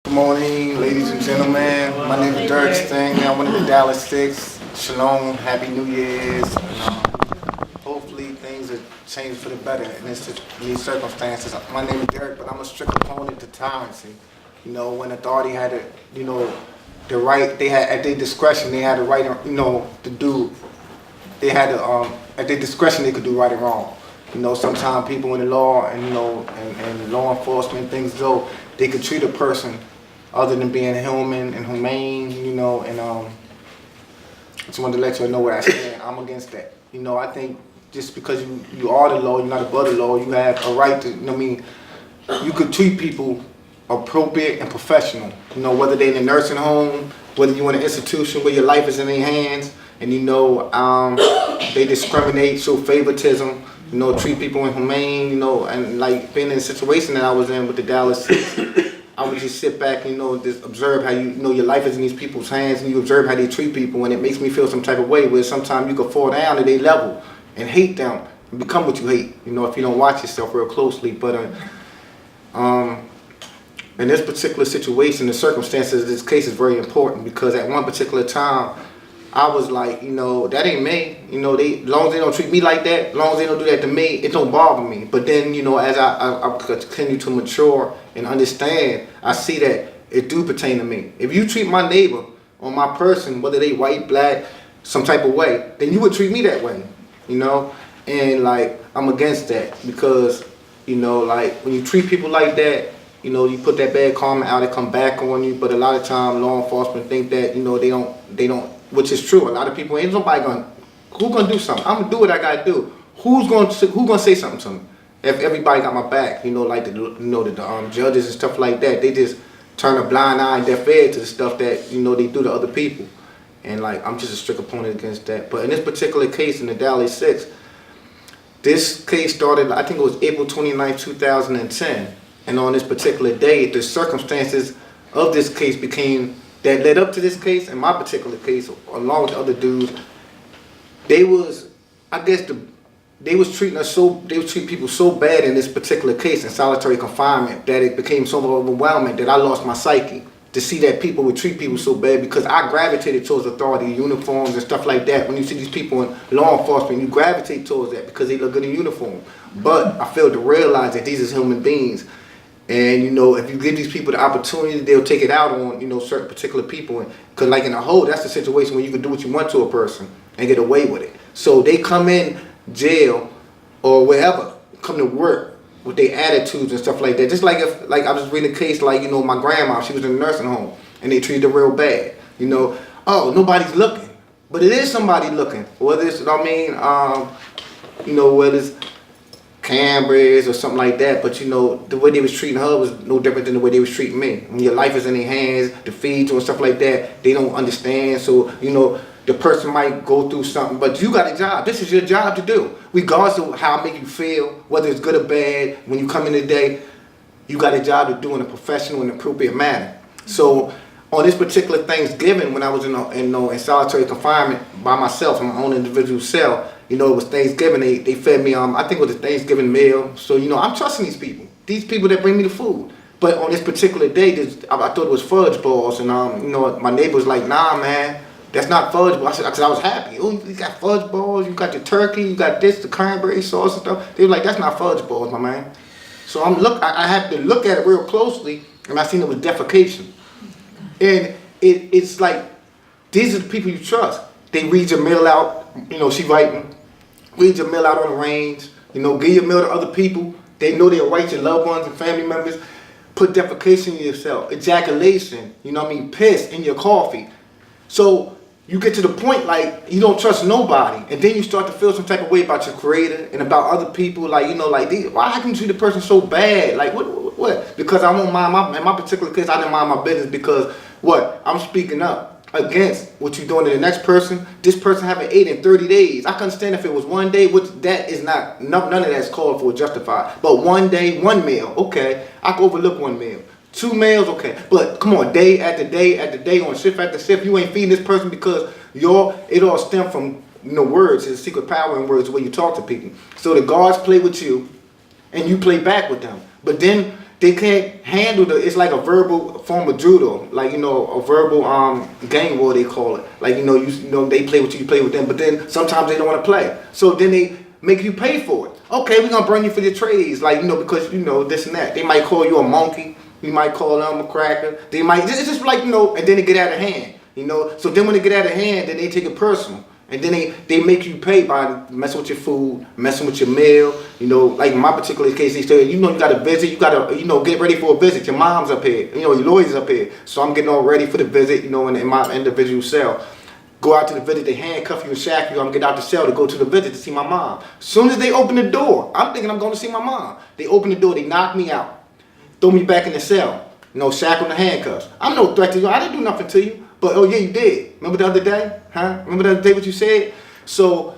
Good morning, ladies and gentlemen. My name is Derrick, Stanley. I'm one of the Dallas Six. Shalom, Happy New Year's. Hopefully things are changed for the better in these circumstances. My name is Derrick, but I'm a strict opponent to tyranny. When authority had the right, they had at their discretion, they had the right, to do. They had at their discretion, they could do right or wrong. Sometimes people in the law and law enforcement, things though, they could treat a person other than being human and humane, and I just wanted to let you know where I stand. I'm against that. I think just because you are the law, you're not above the law, you have a right to, you could treat people appropriate and professional. Whether they're in a nursing home, whether you're in an institution where your life is in their hands, and they discriminate, show favoritism, treat people inhumane, and like being in a situation that I was in with the Dallas Six, I would just sit back and, just observe how your life is in these people's hands, and you observe how they treat people, and it makes me feel some type of way where sometimes you could fall down to their level and hate them and become what you hate, if you don't watch yourself real closely. But in this particular situation, the circumstances of this case is very important because at one particular time, I was like, that ain't me. As long as they don't treat me like that, as long as they don't do that to me, it don't bother me. But then, as I continue to mature and understand, I see that it do pertain to me. If you treat my neighbor or my person, whether they white, black, some type of way, then you would treat me that way, And like, I'm against that because, like when you treat people like that, you put that bad karma out, it come back on you. But a lot of time, law enforcement think that, they don't. Which is true. A lot of people ain't nobody who gonna do something? I'm gonna do what I gotta do. Who gonna say something to me? If everybody got my back, like the judges and stuff like that, they just turn a blind eye and deaf ear to the stuff that they do to other people. And like I'm just a strict opponent against that. But in this particular case in the Dallas Six, this case started, I think it was April 29th, 2010. And on this particular day, the circumstances of this case that led up to this case, and my particular case, along with the other dudes, they was treating people so bad in this particular case in solitary confinement that it became so overwhelming that I lost my psyche to see that people would treat people so bad because I gravitated towards authority, uniforms and stuff like that. When you see these people in law enforcement, you gravitate towards that because they look good in uniform. But I failed to realize that these are human beings. And, if you give these people the opportunity, they'll take it out on, certain particular people. Because, like, in a whole, that's the situation where you can do what you want to a person and get away with it. So they come in jail or wherever, come to work with their attitudes and stuff like that. Just like if, I was reading a case, my grandma, she was in a nursing home, and they treated her real bad. Oh, nobody's looking. But it is somebody looking. Whether it's, whether it's cameras or something like that, but the way they was treating her was no different than the way they was treating me. When your life is in their hands, the feeds and stuff like that, they don't understand. So the person might go through something, but you got a job. This is your job to do, regardless of how I make you feel, whether it's good or bad. When you come in today, you got a job to do in a professional and appropriate manner. So on this particular Thanksgiving, when I was in solitary confinement by myself in my own individual cell, it was Thanksgiving. They fed me, I think it was a Thanksgiving meal. So, I'm trusting these people that bring me the food. But on this particular day, I thought it was fudge balls. And, my neighbor was like, nah, man, that's not fudge balls. I said, I was happy. Oh, you got fudge balls, you got the turkey, you got this, the cranberry sauce and stuff. They were like, that's not fudge balls, my man. So I had to look at it real closely, and I seen it was defecation. And it's like, these are the people you trust. They read your mail out, she writing. Read your mail out on the range, give your mail to other people. They know they'll write your loved ones and family members. Put defecation in yourself, ejaculation, piss in your coffee. So you get to the point like you don't trust nobody, and then you start to feel some type of way about your creator and about other people. Why can you treat the person so bad? Like what? Because I won't mind in my particular case, I didn't mind my business because I'm speaking up against what you're doing to the next person. This person haven't ate in 30 days. I can understand if it was one day, which that is not, none of that's called for or justified. But one day, one meal, okay. I can overlook one meal. 2 meals, okay. But come on, day after day after day, on shift after shift, you ain't feeding this person because it all stemmed from words. There's secret power in words, the way you talk to people. So the guards play with you and you play back with them. But then they can't handle it's like a verbal form of judo, like, a verbal gang war, they call it. Like, they play with you play with them, but then sometimes they don't want to play. So then they make you pay for it. Okay, we're gonna burn you for your trades, like, because this and that. They might call you a monkey, you might call them a cracker. They might, it's just like, and then they get out of hand, So then when they get out of hand, then they take it personal. And then they make you pay by messing with your food, messing with your meal. Like in my particular case, they say, you got to visit, you got to, get ready for a visit. Your mom's up here, your lawyer's up here. So I'm getting all ready for the visit, in my individual cell. Go out to the visit, they handcuff you and shackle you. I'm get out the cell to go to the visit to see my mom. As soon as they open the door, I'm thinking I'm going to see my mom. They open the door, they knock me out, throw me back in the cell, shackle and handcuffs. I'm no threat to you. I didn't do nothing to you. But, oh, yeah, you did. Remember the other day? Huh? Remember the other day what you said? So,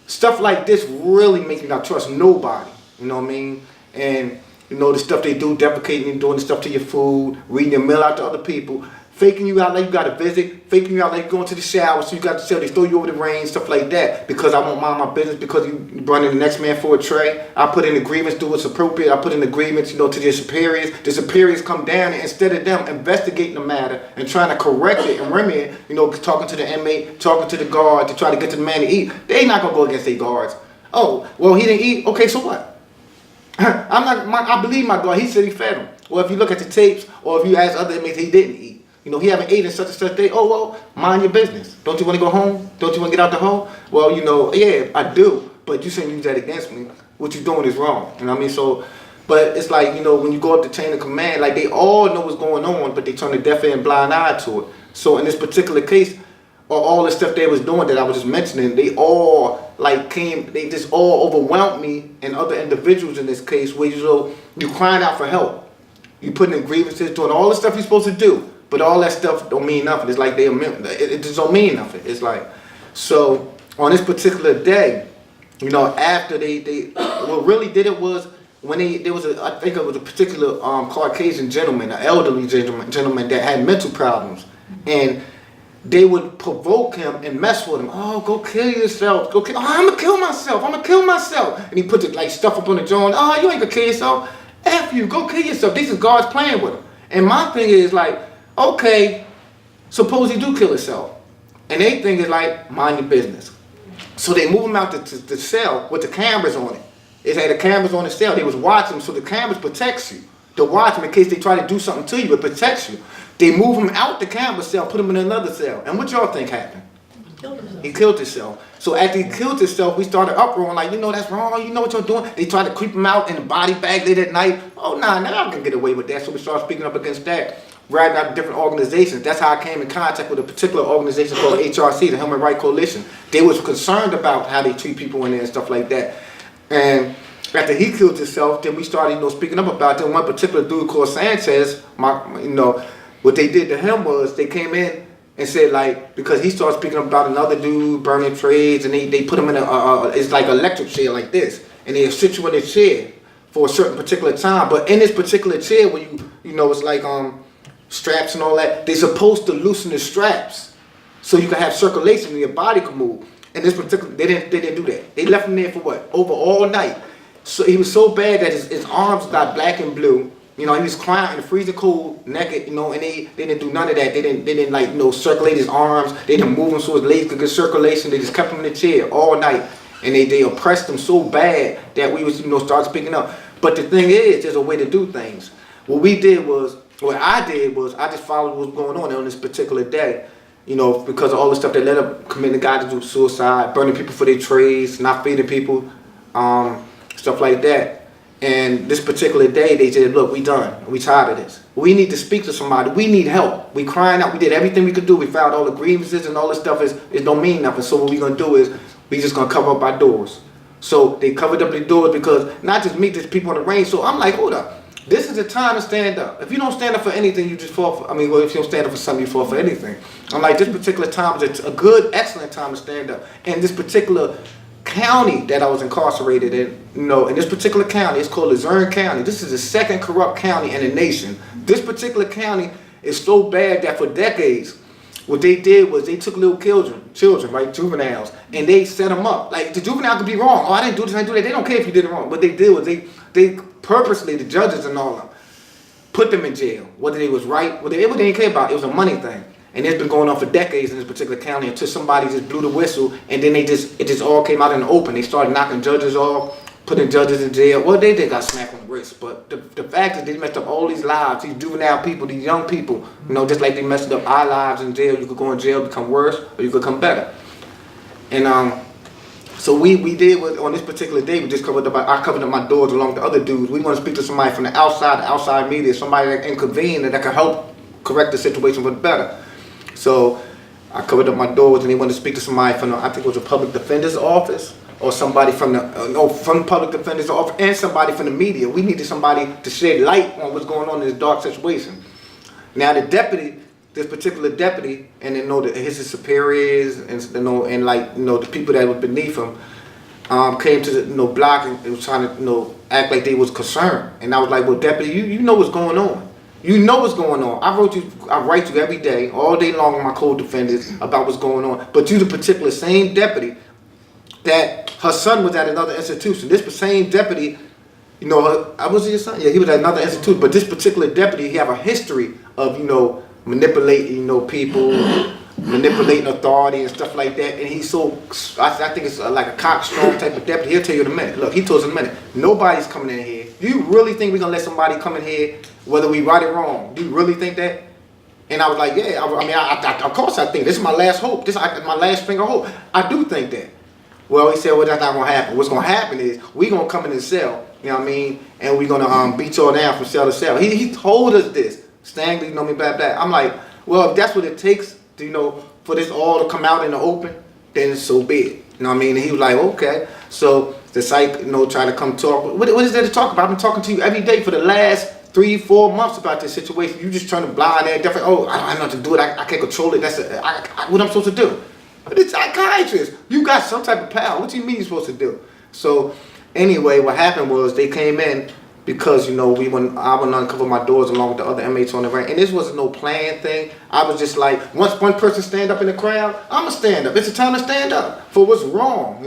stuff like this really makes me not trust nobody. You know what I mean? And, the stuff they do, deprecating and doing the stuff to your food, reading your mail out to other people, faking you out like you got a visit, faking you out like you're going to the shower, so you got to sell, they throw you over the rain, stuff like that, because I won't mind my business, because you running the next man for a tray. I put in agreements, do what's appropriate. I put in agreements, to their superiors. The superiors come down, and instead of them investigating the matter and trying to correct it and remedy it, talking to the inmate, talking to the guard to try to get the man to eat, they not going to go against their guards. Oh, well, he didn't eat. Okay, so what? I believe my guard. He said he fed him. Well, if you look at the tapes, or if you ask other inmates, he didn't eat. He haven't ate in such and such day. Oh, well, mind your business. Don't you want to go home? Don't you want to get out the home? Well, yeah, I do. But you shouldn't use that against me. What you're doing is wrong. You know what I mean? So, but it's like, when you go up the chain of command, like they all know what's going on, but they turn a deaf ear and blind eye to it. So in this particular case, all the stuff they was doing that I was just mentioning, they all they just all overwhelmed me and other individuals in this case, where you crying out for help. You putting in grievances, doing all the stuff you're supposed to do. But all that stuff don't mean nothing. It's like it just don't mean nothing. It's like, so on this particular day, after what really did it was when there was I think it was a particular Caucasian gentleman, an elderly gentleman that had mental problems, and they would provoke him and mess with him. Oh, go kill yourself. Go kill. Oh, I'm gonna kill myself. I'm gonna kill myself. And he put the stuff up on the joint. Oh, you ain't gonna kill yourself. F you. Go kill yourself. These are guards playing with him. And my thing is okay, suppose he do kill himself. And they think it's mind your business. So they move him out the cell with the cameras on it. It had the cameras on the cell. They was watching him, so the cameras protects you. To watch him in case they try to do something to you, it protects you. They move him out the camera cell, put him in another cell. And what y'all think happened? He killed himself. So after he killed himself, we started uproaring that's wrong, you know what you're doing. They tried to creep him out in a body bag late at night. Oh, now I can get away with that. So we started speaking up against that. Writing out different organizations. That's how I came in contact with a particular organization called HRC, the Human Rights Coalition. They was concerned about how they treat people in there and stuff like that. And after he killed himself, then we started, speaking up about it. One particular dude called Sanchez, what they did to him was they came in and said because he started speaking about another dude burning trades, and they put him in it's like an electric chair like this, and they sit you in a chair for a certain particular time. But in this particular chair, where it's straps and all that, they're supposed to loosen the straps so you can have circulation and your body can move. And this particular, they didn't do that. They left him there for what? Over all night. So he was so bad that his arms got black and blue. He was crying in the freezing cold, naked, and they didn't do none of that. They didn't circulate his arms. They didn't move him so his legs could get circulation. They just kept him in the chair all night. And they oppressed him so bad that we was, started speaking up. But the thing is, there's a way to do things. What I did was I just followed what was going on this particular day, because of all the stuff that led up committing guys to do suicide, burning people for their trades, not feeding people, stuff like that. And this particular day, they said, look, we done. We tired of this. We need to speak to somebody. We need help. We crying out. We did everything we could do. We filed all the grievances and all this stuff. It don't mean nothing. So what we going to do is we just going to cover up our doors. So they covered up the doors because not just me, there's people in the rain. So I'm like, hold up. This is the time to stand up. If you don't stand up for anything, you just fall for, if you don't stand up for something, you fall for anything. I'm like, this particular time is a good, excellent time to stand up. And this particular county that I was incarcerated in, in this particular county, it's called Luzerne County. This is the second corrupt county in the nation. This particular county is so bad that for decades, what they did was they took little children, right, juveniles, and they set them up. The juvenile could be wrong. Oh, I didn't do this, I didn't do that. They don't care if you did it wrong. What they did was they purposely, the judges and all of them, put them in jail. Whether they was right, whether they didn't care about, it was a money thing. And it's been going on for decades in this particular county until somebody just blew the whistle, and then it just all came out in the open. They started knocking judges off, putting judges in jail. Well, they got smacked on the wrist, but the fact is they messed up all these lives, these juvenile people, these young people. You know, just like they messed up our lives in jail. You could go in jail, become worse, or you could come better. And so we did on this particular day. We just I covered up my doors along with the other dudes. We want to speak to somebody from the outside media, somebody that can convene and that can help correct the situation for the better. So I covered up my doors, and they wanted to speak to somebody from I think it was a public defender's office, or somebody from the public defender's office, and somebody from the media. We needed somebody to shed light on what's going on in this dark situation. Now this particular deputy, and his superiors, and the people that were beneath him, came to the block and was trying to act like they was concerned. And I was like, well, deputy, you know what's going on. You know what's going on. I write you every day, all day long with my co-defendants about what's going on. But you the particular same deputy that her son was at another institution. This same deputy, was he your son? Yeah, he was at another institution. But this particular deputy, he have a history of, manipulating, people, manipulating authority and stuff like that. And he's I think it's like a cock-strong type of deputy. He'll tell you in a minute. Look, he told us in a minute, nobody's coming in here. Do you really think we're going to let somebody come in here, whether we right or wrong? Do you really think that? And I was like, yeah, I of course I think. This is my last hope. This is my last finger hope. I do think that. Well, he said, well, that's not going to happen. What's going to happen is we're going to come in the cell, you know what I mean? And we're going to beat y'all down from cell to cell. He told us this. Stanley, me, blah, blah. I'm like, well, if that's what it takes to, for this all to come out in the open, then so be it. You know what I mean? And he was like, okay. So the psych, try to come talk. What is there to talk about? I've been talking to you every day for the last 3-4 months about this situation. You just trying to blind and different. Oh, I don't know what to do it. I can't control it. What I'm supposed to do. But it's psychiatrist. You got some type of power. What do you mean you're supposed to do? So anyway, what happened was they came in because, I went to uncover my doors along with the other inmates on the rank. And this wasn't no planned thing. I was just like, once one person stand up in the crowd, I'm going to stand up. It's a time to stand up for what's wrong,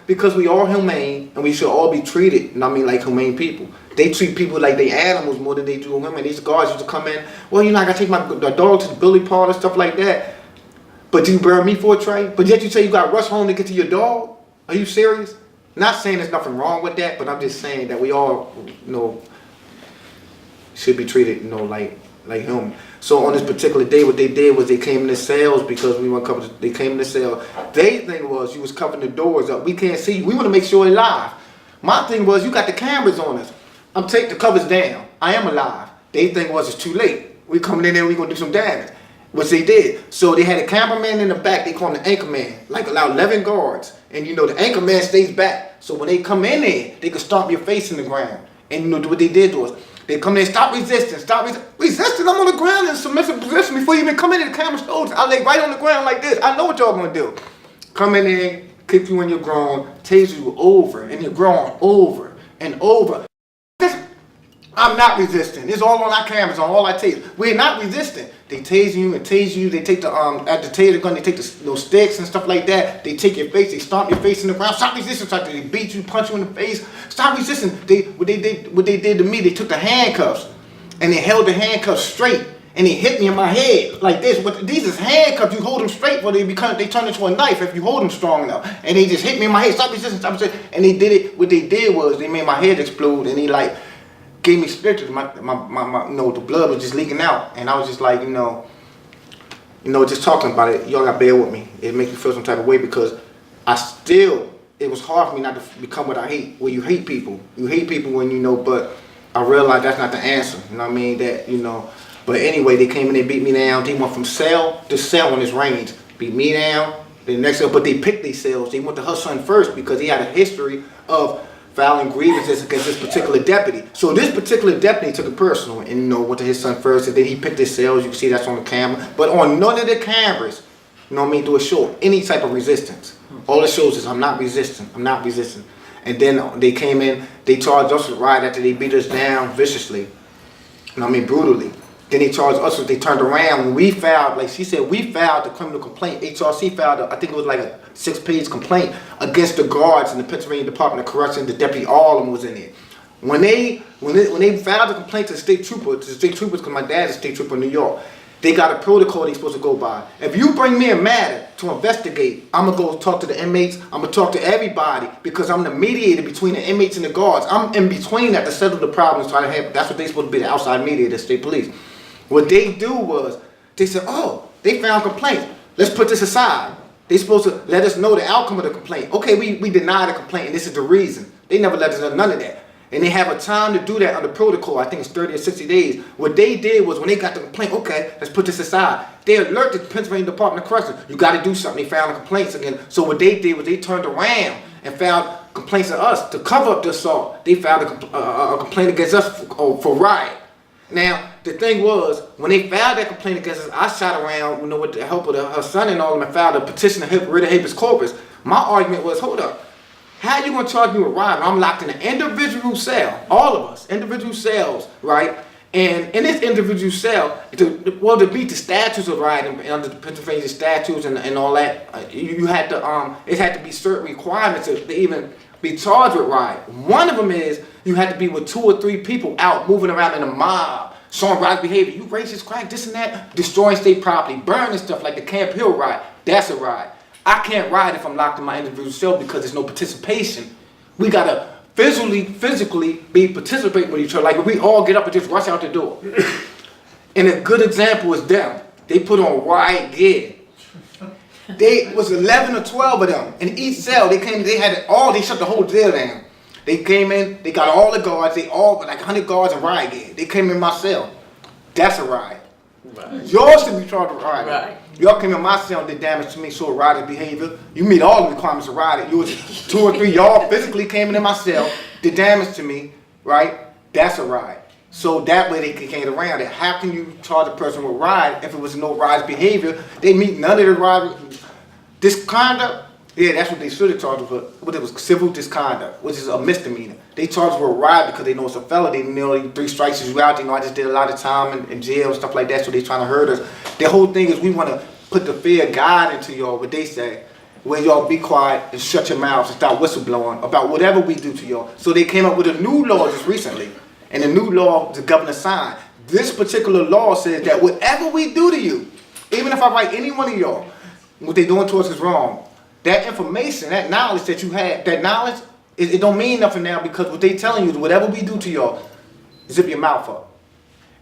because we are humane and we should all be treated, like humane people. They treat people like they animals more than they do women. These guards used to come in, well, I got to take my dog to the billy park and stuff like that. But you burn me for a tray? But yet you say you got to rush home to get to your dog? Are you serious? Not saying there's nothing wrong with that, but I'm just saying that we all, should be treated, like human. So on this particular day, what they did was they came in the cells because we want to cover. They came in the cell. Their thing was you was covering the doors up. We can't see you. We want to make sure you're alive. My thing was you got the cameras on us. I'm taking the covers down. I am alive. Their thing was it's too late. We coming in there. We gonna do some damage. Which they did. So they had a cameraman in the back. They call him the anchor man. Like allowed 11 guards. And the anchor man stays back. So when they come in there, they can stomp your face in the ground. And what they did was, they come in, stop resisting, resisting. I'm on the ground in submissive position before you even come in. The camera shows. I lay right on the ground like this. I know what y'all gonna do. Come in there, kick you when you're grown, tase you over, and you're grown over and over. I'm not resisting. It's all on our cameras, on all our tapes. We're not resisting. They tase you and tase you. They take the at the taser gun. They take those sticks and stuff like that. They take your face. They stomp your face in the ground. Stop resisting. They beat you, punch you in the face. Stop resisting. What they did to me. They took the handcuffs and they held the handcuffs straight and they hit me in my head like this. But these is handcuffs. You hold them straight, but they turn into a knife if you hold them strong enough. And they just hit me in my head. Stop resisting. Stop resisting. And they did it. What they did was they made my head explode and they gave me stitches. My the blood was just leaking out, and I was just like, just talking about it. Y'all got to bear with me. It makes me feel some type of way because it was hard for me not to become what I hate. Well, you hate people. You hate people when but I realized that's not the answer. You know what I mean? But anyway, they came in, they beat me down. They went from cell to cell on this range, beat me down. The next cell, but they picked these cells. They went to her son first because he had a history of filing grievances against this particular deputy. So this particular deputy took it personal and went to his son first, and then he picked his cells. You can see that's on the camera. But on none of the cameras, do it show any type of resistance. All it shows is I'm not resisting. I'm not resisting. And then they came in, they charged us with riot after they beat us down viciously. Brutally. Then they charged us with, they turned around when we filed, like she said, we filed the criminal complaint. HRC filed, I think it was like a 6-page complaint against the guards in the Pennsylvania Department of Correction. The deputy, all of them was in there. When they filed a complaint to the state troopers, because my dad's a state trooper in New York, they got a protocol they're supposed to go by. If you bring me a matter to investigate, I'm going to go talk to the inmates. I'm going to talk to everybody because I'm the mediator between the inmates and the guards. I'm in between that to settle the problems. That's what they're supposed to be, the outside mediator, the state police. What they do was, they said, oh, they found complaints. Let's put this aside. They're supposed to let us know the outcome of the complaint. Okay, we deny the complaint and this is the reason. They never let us know none of that. And they have a time to do that under protocol. I think it's 30 or 60 days. What they did was when they got the complaint, okay, let's put this aside. They alerted the Pennsylvania Department of Corrections. You got to do something. They found the complaints again. So what they did was they turned around and found complaints of us to cover up the assault. They found a complaint against us for riot. Now, the thing was, when they filed that complaint against us, I shot around, with the help of her son and all of them, and filed a petition to get rid of habeas corpus. My argument was, hold up. How are you going to charge me with riot? I'm locked in an individual cell, all of us, individual cells, right? And in this individual cell, to meet the statutes of rioting under the Pennsylvania statutes and all that, you had to, it had to be certain requirements to even be charged with riot. One of them is you had to be with 2 or 3 people out moving around in a mob, showing riot behavior. You racist, crack, this and that, destroying state property, burning stuff like the Camp Hill riot. That's a riot. I can't ride if I'm locked in my individual cell because there's no participation. We gotta physically be participating with each other. Like if we all get up and just rush out the door. And a good example is them. They put on riot gear. They was 11 or 12 of them. In each cell, they shut the whole jail down. They came in, they got all the guards, like 100 guards in riot gear. They came in my cell. That's a riot. Right. Y'all should be charged with riot. Right. Y'all came in my cell and did damage to me, so riot behavior. You meet all the requirements of riot. You was 2 or 3, y'all physically came in my cell, did damage to me, right? That's a riot. So that way they can get around it. How can you charge a person with riot if it was no riot behavior? They meet none of the riot. Disconduct, yeah, that's what they should have charged with. But it was civil disconduct, which is a misdemeanor. They charged with riot because they know it's a felony. They know 3 strikes is you out. They know I just did a lot of time in jail and stuff like that, so they trying to hurt us. The whole thing is we want to put the fear of God into y'all, what they say, where y'all be quiet and shut your mouths and stop whistleblowing about whatever we do to y'all. So they came up with a new law just recently, and the new law the governor signed. This particular law says that whatever we do to you, even if I write any one of y'all, what they doing to us is wrong. That information, that knowledge that you had, that knowledge, it don't mean nothing now because what they telling you is whatever we do to y'all, zip your mouth up.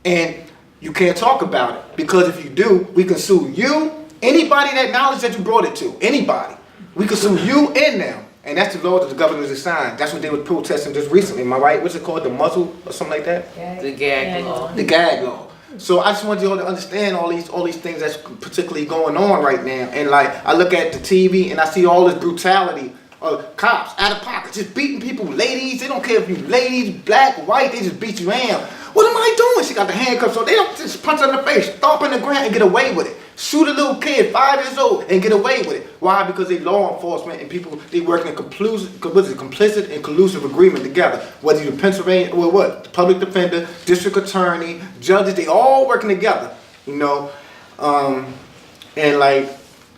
And you can't talk about it because if you do, we can sue you, anybody that knowledge that you brought it to, anybody. We can sue you and them. And that's the law that the governor has signed. That's what they were protesting just recently. Am I right? What's it called? The muzzle or something like that? The gag law. The gag law. So I just want you all to understand all these things that's particularly going on right now. And like I look at the TV and I see all this brutality of cops out of pocket, just beating people, ladies. They don't care if you ladies, black, white, they just beat you down. What am I doing? She got the handcuffs on. They don't just punch her in the face, stomp in the ground and get away with it. Shoot a little kid, 5 years old, and get away with it. Why? Because they law enforcement and people, they work in a complicit and collusive agreement together. Whether you're Pennsylvania, or what? The public defender, district attorney, judges, they all working together, you know. And like,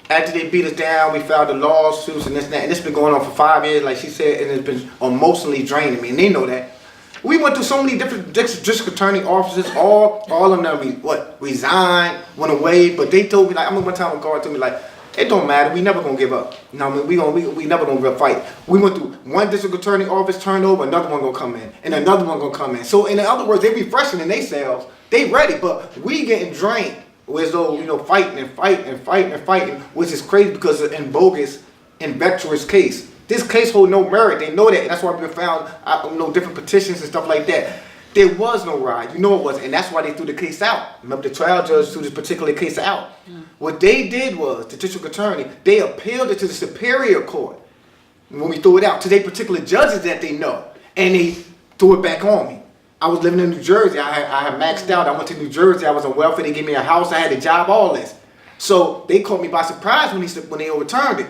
after they beat us down, we filed the lawsuits and this and that. And this been going on for 5 years, like she said, and it's been emotionally draining me. And they know that. We went through so many different district attorney offices, all of them resigned, went away, but they told me, like, I remember one time a guard told me, like, it don't matter, we never gonna give up. You know what I mean? We never gonna fight. We went through one district attorney office, turned over, another one gonna come in, and another one gonna come in. So in other words, they refreshing in themselves, they ready, but we getting drained. As though, you know, fighting, which is crazy because of in bogus and vectorous case. This case hold no merit. They know that. And that's why we found different petitions and stuff like that. There was no riot. You know it wasn't. And that's why they threw the case out. Remember, the trial judge threw this particular case out. What they did was, the district attorney, they appealed it to the superior court when we threw it out, to their particular judges that they know. And they threw it back on me. I was living in New Jersey. I had maxed out. I went to New Jersey. I was on welfare. They gave me a house. I had a job, all this. So they caught me by surprise when they overturned it.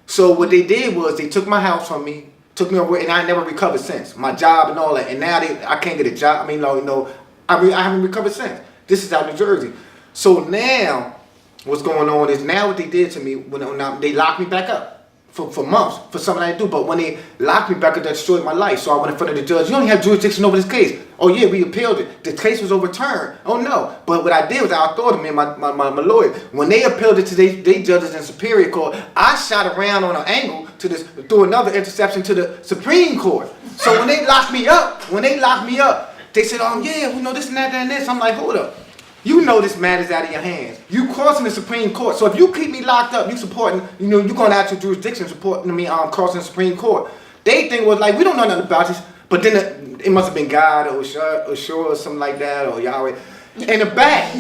So what they did was they took my house from me, took me away, and I never recovered since. My job and all that. And now I can't get a job. I mean, I haven't recovered since. This is out of New Jersey. So now what's going on is now what they did to me when they locked me back up. for months for something I didn't do. But when they locked me back, it destroyed my life. So I went in front of the judge. You only have jurisdiction over this case. Oh yeah, we appealed it. The case was overturned. Oh no. But what I did was I thought of me and my lawyer. When they appealed it to they judges in Superior Court, I shot around on an angle through another interception to the Supreme Court. So when they locked me up, they said, yeah, we know this and that and this. I'm like, hold up. You know this matter's out of your hands. You crossing the Supreme Court. So if you keep me locked up, you supporting, you're going out your jurisdiction supporting me crossing the Supreme Court. They think was like, we don't know nothing about this. But then it must have been God or sure or something like that or Yahweh. In the back,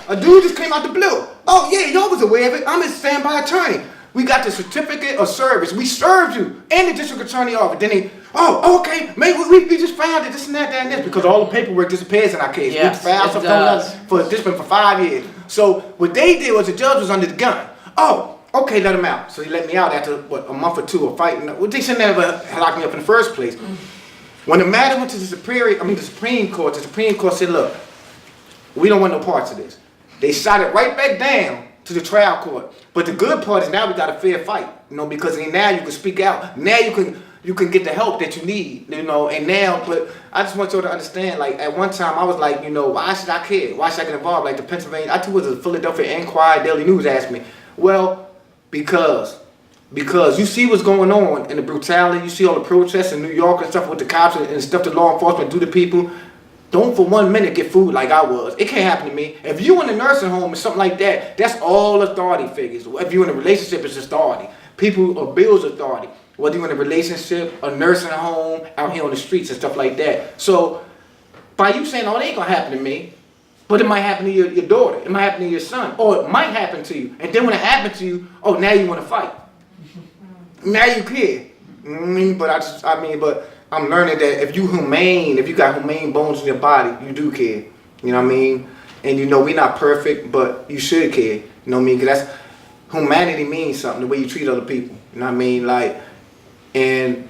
a dude just came out the blue. Oh yeah, y'all was aware of it. I'm his standby attorney. We got the certificate of service. We served you in the district attorney office. Then they, okay, maybe we just found it, this and that, and this, because all the paperwork disappears in our case. Yes, we filed something for this been for 5 years. So what they did was the judge was under the gun. Oh, okay, let him out. So he let me out after a month or two of fighting. Well, they should never lock me up in the first place. When the matter went to the Supreme Court, the Supreme Court said, look, we don't want no parts of this. They shot it right back down to the trial court. But the good part is now we got a fair fight, because now you can speak out. Now you can get the help that you need, and now, but I just want you to understand, like, at one time I was like, why should I care? Why should I get involved? Like the Pennsylvania, I think it was the Philadelphia Inquirer, Daily News asked me, well, because you see what's going on and the brutality, you see all the protests in New York and stuff with the cops and stuff the law enforcement do to people. Don't for 1 minute get food like I was. It can't happen to me. If you in a nursing home or something like that, that's all authority figures. If you in a relationship, it's authority. People or bills authority. Whether you're in a relationship, a nursing home, out here on the streets and stuff like that. So by you saying, it ain't gonna happen to me, but it might happen to your daughter, it might happen to your son, or it might happen to you. And then when it happens to you, now you want to fight. Now you care. But I'm learning that if you got humane bones in your body, you do care. You know what I mean? And we're not perfect, but you should care. You know what I mean? Because that's, humanity means something, the way you treat other people. You know what I mean? Like, and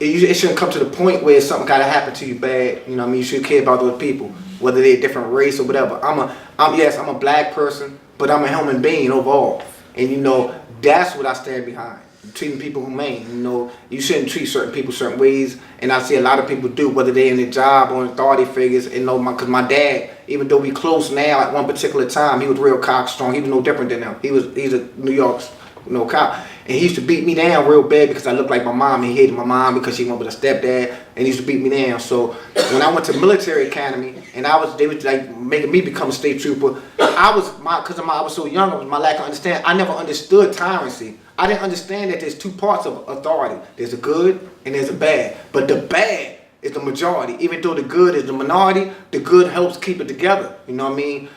it shouldn't come to the point where something gotta happen to you bad. You know what I mean? You should care about other people, whether they're a different race or whatever. I'm a black person, but I'm a human being overall. And that's what I stand behind. Treating people humane. You shouldn't treat certain people certain ways, and I see a lot of people do, whether they're in their job or in authority figures. And because my dad, even though we close now, at one particular time, he was real cockstrong. He was no different than them. He's a New York, cop, and he used to beat me down real bad because I looked like my mom. He hated my mom because she went with a stepdad, and he used to beat me down. So when I went to military academy, and they was like making me become a state trooper, because I was so young, it was my lack of understanding. I never understood tyranny. I didn't understand that there's two parts of authority. There's a good and there's a bad. But the bad is the majority. Even though the good is the minority, the good helps keep it together. You know what I mean?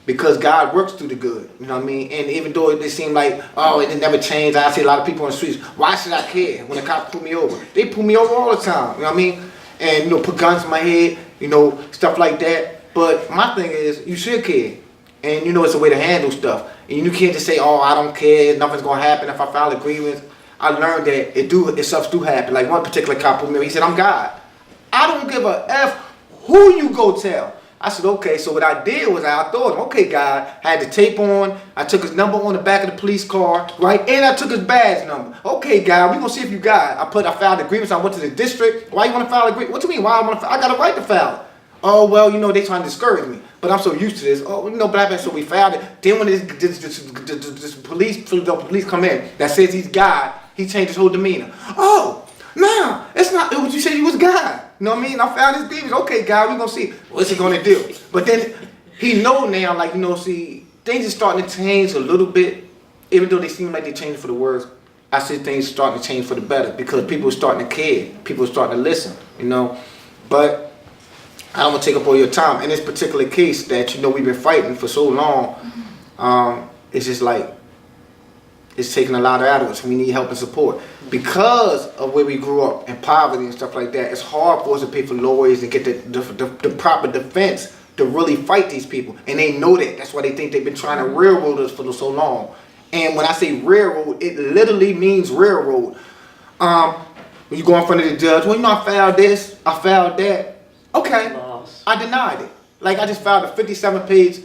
Because God works through the good. You know what I mean? And even though it seemed like, it never changed. I see a lot of people on the streets. Why should I care when the cops pull me over? They pull me over all the time. You know what I mean? And, put guns in my head, stuff like that. But my thing is, you should care. And it's a way to handle stuff. And you can't just say, I don't care, nothing's going to happen if I file a grievance. I learned that stuff do happen. Like one particular cop pulled me over, he said, I'm God. I don't give a F who you go tell. I said, okay. So what I did was I told him, okay, God, I had the tape on. I took his number on the back of the police car, right? And I took his badge number. Okay, God, we going to see if you God. I filed a grievance. I went to the district. Why you want to file a grievance? What do you mean? Why I want to file? I got a right to file it. Oh, well, they trying to discourage me. But I'm so used to this. Black man, so we filed it. Then when this police come in that says he's God, he changed his whole demeanor. Oh, no, it's not what you said you was God. You know what I mean? I found his grievance. Okay, God, we going to see. What's he going to do? But then he know now, like, see, things are starting to change a little bit. Even though they seem like they're changing for the worse, I see things starting to change for the better because people are starting to care. People are starting to listen, But I don't want to take up all your time. In this particular case that, we've been fighting for so long, it's just like, it's taking a lot out of us. We need help and support. Because of where we grew up in poverty and stuff like that, it's hard for us to pay for lawyers and get the proper defense to really fight these people. And they know that. That's why they think they've been trying to railroad us for so long. And when I say railroad, it literally means railroad. When you go in front of the judge, I filed this, I filed that. Okay, I denied it. Like I just filed a 57-page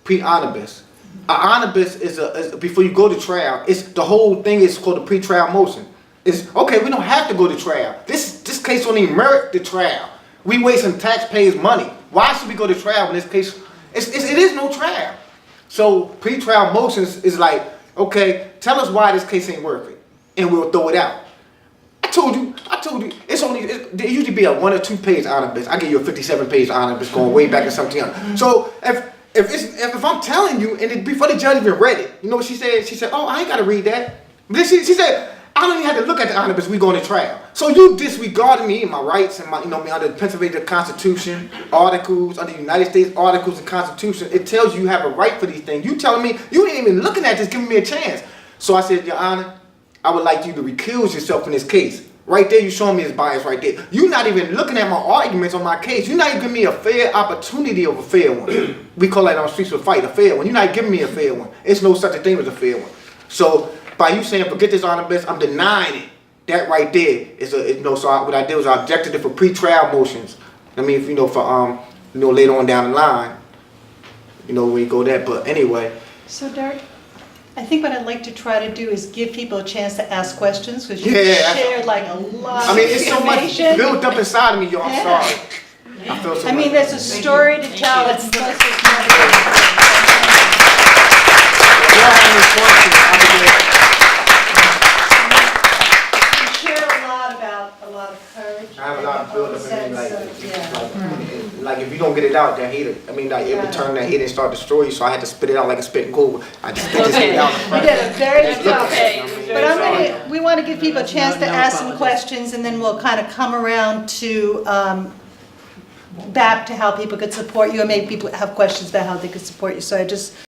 pre-omnibus. omnibus is before you go to trial. It's the whole thing is called a pre-trial motion. It's okay. We don't have to go to trial. This case don't even merit the trial. We wasting taxpayers' money. Why should we go to trial when this case? It is no trial. So pre-trial motions is like, okay, tell us why this case ain't worth it, and we'll throw it out. I told you. There usually be a 1 or 2 page omnibus. I give you a 57 page omnibus going way back in something else. So if I'm telling you, and before the judge even read it, you know what she said? She said, "Oh, I ain't got to read that." But then she said, "I don't even have to look at the omnibus. We going to trial." So you disregarding me and my rights and my, me under the Pennsylvania Constitution articles, under the United States articles and Constitution. It tells you have a right for these things. You telling me you ain't even looking at this, giving me a chance. So I said, Your Honor, I would like you to recuse yourself from this case. Right there, you showing me his bias right there. You're not even looking at my arguments on my case. You're not even giving me a fair opportunity of a fair one. We call that on streets of fight, a fair one. You're not giving me a fair one. It's no such a thing as a fair one. So by you saying forget this omnibus, I'm denying it. That right there is what I did was I objected it for pre-trial motions. I mean, for later on down the line, when you go there. But anyway. So Derrick, I think what I'd like to try to do is give people a chance to ask questions because you shared like a lot of information. It's so much built up inside of me, y'all. I'm sorry. I feel so much. There's a story to tell. It's never you share a lot of courage. I have a lot of build up in me, like if you don't get it out, that hate it. It would turn that hate and start destroy you. So I had to spit it out like a spitting gold. I just spit it out. You did a very good job. But we want to give people a chance to ask some questions, and then we'll kind of come around to back to how people could support you, and maybe people have questions about how they could support you. So I just